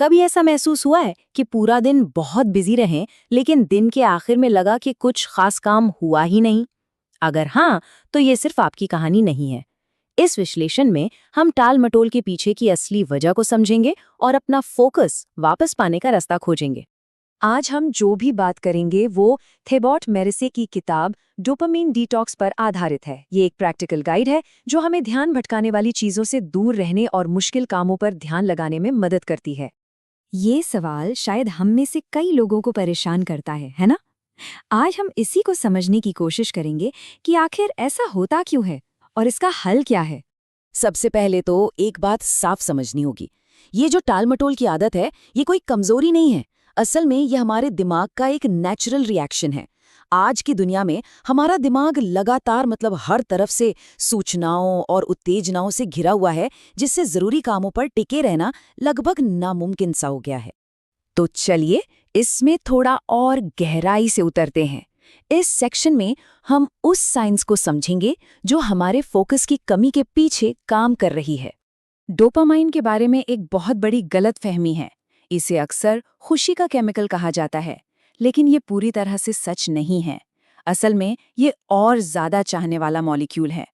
कभी ऐसा महसूस हुआ है कि पूरा दिन बहुत बिजी रहे लेकिन दिन के आखिर में लगा कि कुछ खास काम हुआ ही नहीं? अगर हाँ, तो ये सिर्फ आपकी कहानी नहीं है। इस विश्लेषण में हम टाल मटोल के पीछे की असली वजह को समझेंगे और अपना फोकस वापस पाने का रास्ता खोजेंगे। आज हम जो भी बात करेंगे वो थेबॉट मेरिसे की किताब डोपामिन डिटॉक्स पर आधारित है। ये एक प्रैक्टिकल गाइड है जो हमें ध्यान भटकाने वाली चीजों से दूर रहने और मुश्किल कामों पर ध्यान लगाने में मदद करती है। ये सवाल शायद हम में से कई लोगों को परेशान करता है ना? आज हम इसी को समझने की कोशिश करेंगे कि आखिर ऐसा होता क्यों है और इसका हल क्या है। सबसे पहले तो एक बात साफ समझनी होगी, ये जो टाल मटोल की आदत है ये कोई कमजोरी नहीं है। असल में ये हमारे दिमाग का एक नेचुरल रिएक्शन है। आज की दुनिया में हमारा दिमाग लगातार हर तरफ से सूचनाओं और उत्तेजनाओं से घिरा हुआ है, जिससे जरूरी कामों पर टिके रहना लगभग नामुमकिन सा हो गया है। तो चलिए इसमें थोड़ा और गहराई से उतरते हैं। इस सेक्शन में हम उस साइंस को समझेंगे जो हमारे फोकस की कमी के पीछे काम कर रही है। डोपामाइन के बारे में एक बहुत बड़ी गलतफहमी है। इसे अक्सर खुशी का केमिकल कहा जाता है, लेकिन ये पूरी तरह से सच नहीं है। असल में ये और ज्यादा चाहने वाला मॉलिक्यूल है।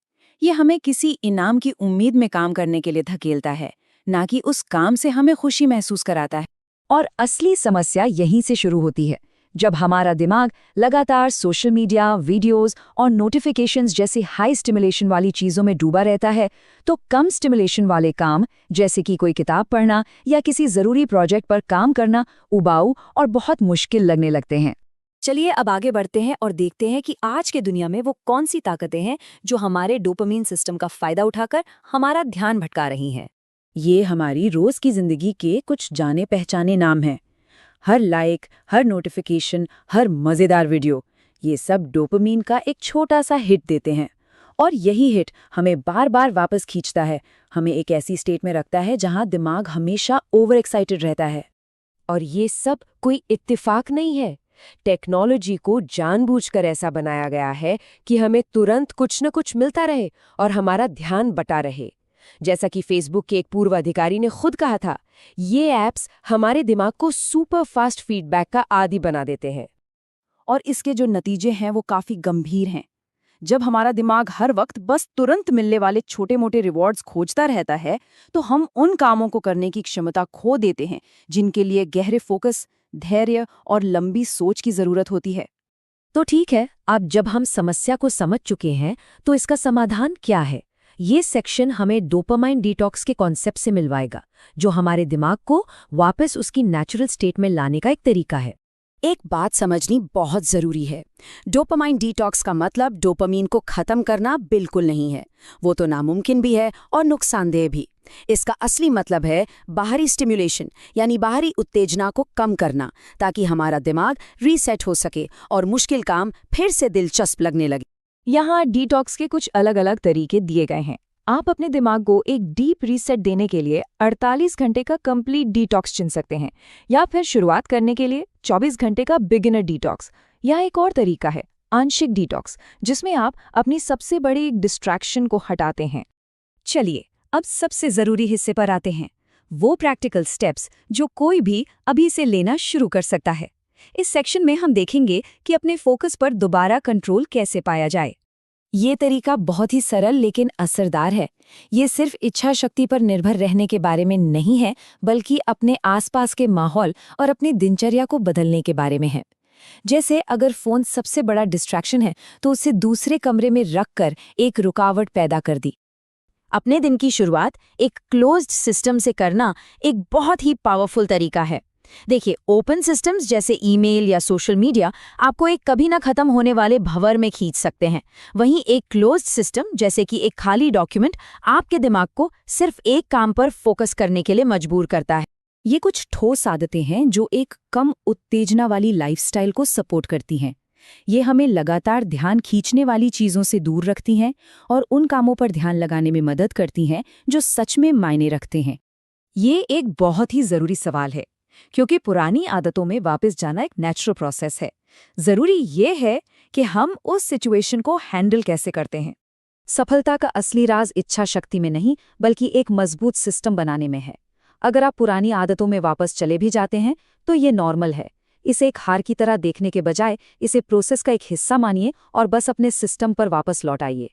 ये हमें किसी इनाम की उम्मीद में काम करने के लिए धकेलता है, ना कि उस काम से हमें खुशी महसूस कराता है। और असली समस्या यहीं से शुरू होती है, जब हमारा दिमाग लगातार सोशल मीडिया, वीडियोस और नोटिफिकेशंस जैसी हाई स्टिमुलेशन वाली चीज़ों में डूबा रहता है, तो कम स्टिमुलेशन वाले काम जैसे कि कोई किताब पढ़ना या किसी ज़रूरी प्रोजेक्ट पर काम करना उबाऊ और बहुत मुश्किल लगने लगते हैं। चलिए अब आगे बढ़ते हैं और देखते हैं कि आज के दुनिया में वो कौन सी ताकतें हैं जो हमारे डोपामिन सिस्टम का फायदा उठाकर हमारा ध्यान भटका रही हैं। ये हमारी रोज की जिंदगी के कुछ जाने पहचाने नाम हैं। हर लाइक, हर नोटिफिकेशन, हर मजेदार वीडियो, ये सब डोपामिन का एक छोटा सा हिट देते हैं। और यही हिट हमें बार बार वापस खींचता है, हमें एक ऐसी स्टेट में रखता है जहां दिमाग हमेशा ओवर एक्साइटेड रहता है। और ये सब कोई इत्तेफाक नहीं है। टेक्नोलॉजी को जानबूझकर ऐसा बनाया गया है कि हमें तुरंत कुछ न कुछ मिलता रहे और हमारा ध्यान बटा रहे। जैसा कि फेसबुक के एक पूर्व अधिकारी ने खुद कहा था, ये ऐप्स हमारे दिमाग को सुपर फास्ट फीडबैक का आदी बना देते हैं। और इसके जो नतीजे हैं वो काफी गंभीर हैं। जब हमारा दिमाग हर वक्त बस तुरंत मिलने वाले छोटे मोटे रिवॉर्ड्स खोजता रहता है, तो हम उन कामों को करने की क्षमता खो देते हैं जिनके लिए गहरे फोकस, धैर्य और लंबी सोच की जरूरत होती है। तो ठीक है, अब जब हम समस्या को समझ चुके हैं, तो इसका समाधान क्या है? ये सेक्शन हमें डोपामाइन डिटॉक्स के कॉन्सेप्ट से मिलवाएगा, जो हमारे दिमाग को वापस उसकी नेचुरल स्टेट में लाने का एक तरीका है। एक बात समझनी बहुत जरूरी है, डोपामाइन डिटॉक्स का मतलब डोपामीन को खत्म करना बिल्कुल नहीं है। वो तो नामुमकिन भी है और नुकसानदेह भी। इसका असली मतलब है बाहरी स्टिमुलेशन, यानी बाहरी उत्तेजना को कम करना, ताकि हमारा दिमाग रीसेट हो सके और मुश्किल काम फिर से दिलचस्प लगने लगे। यहाँ डिटॉक्स के कुछ अलग अलग तरीके दिए गए हैं। आप अपने दिमाग को एक डीप रीसेट देने के लिए 48 घंटे का कंप्लीट डिटॉक्स चुन सकते हैं, या फिर शुरुआत करने के लिए 24 घंटे का बिगिनर डिटॉक्स। या एक और तरीका है आंशिक डिटॉक्स, जिसमें आप अपनी सबसे बड़ी डिस्ट्रैक्शन को हटाते हैं। चलिए अब सबसे ज़रूरी हिस्से पर आते हैं, वो प्रैक्टिकल स्टेप्स जो कोई भी अभी से लेना शुरू कर सकता है। इस सेक्शन में हम देखेंगे कि अपने फोकस पर दोबारा कंट्रोल कैसे पाया जाए। ये तरीका बहुत ही सरल लेकिन असरदार है। ये सिर्फ इच्छा शक्ति पर निर्भर रहने के बारे में नहीं है, बल्कि अपने आसपास के माहौल और अपनी दिनचर्या को बदलने के बारे में है। जैसे अगर फोन सबसे बड़ा डिस्ट्रैक्शन है, तो उसे दूसरे कमरे में रखकर एक रुकावट पैदा कर दी। अपने दिन की शुरुआत एक क्लोज्ड सिस्टम से करना एक बहुत ही पावरफुल तरीका है। देखिए, ओपन सिस्टम्स जैसे ईमेल या सोशल मीडिया आपको एक कभी ना खत्म होने वाले भंवर में खींच सकते हैं। वहीं एक क्लोज्ड सिस्टम जैसे कि एक खाली डॉक्यूमेंट आपके दिमाग को सिर्फ एक काम पर फोकस करने के लिए मजबूर करता है। ये कुछ ठोस आदतें हैं जो एक कम उत्तेजना वाली लाइफस्टाइल को सपोर्ट करती हैं। ये हमें लगातार ध्यान खींचने वाली चीज़ों से दूर रखती हैं और उन कामों पर ध्यान लगाने में मदद करती हैं जो सच में मायने रखते हैं। ये एक बहुत ही ज़रूरी सवाल है, क्योंकि पुरानी आदतों में वापस जाना एक नेचुरल प्रोसेस है। ज़रूरी ये है कि हम उस सिचुएशन को हैंडल कैसे करते हैं। सफलता का असली राज इच्छा शक्ति में नहीं, बल्कि एक मजबूत सिस्टम बनाने में है। अगर आप पुरानी आदतों में वापस चले भी जाते हैं तो ये नॉर्मल है। इसे एक हार की तरह देखने के बजाय इसे प्रोसेस का एक हिस्सा मानिए और बस अपने सिस्टम पर वापस लौट आइए।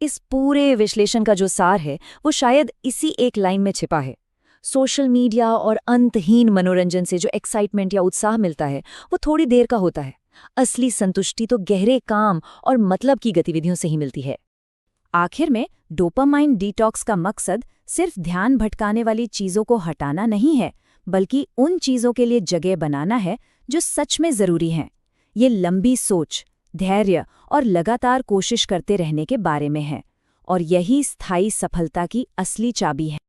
इस पूरे विश्लेषण का जो सार है वो शायद इसी एक लाइन में छिपा है। सोशल मीडिया और अंतहीन मनोरंजन से जो एक्साइटमेंट या उत्साह मिलता है वो थोड़ी देर का होता है। असली संतुष्टि तो गहरे काम और मतलब की गतिविधियों से ही मिलती है। आखिर में डोपामाइन डिटॉक्स का मकसद सिर्फ ध्यान भटकाने वाली चीजों को हटाना नहीं है, बल्कि उन चीजों के लिए जगह बनाना है जो सच में जरूरी हैं। ये लंबी सोच, धैर्य और लगातार कोशिश करते रहने के बारे में है, और यही स्थायी सफलता की असली चाबी है।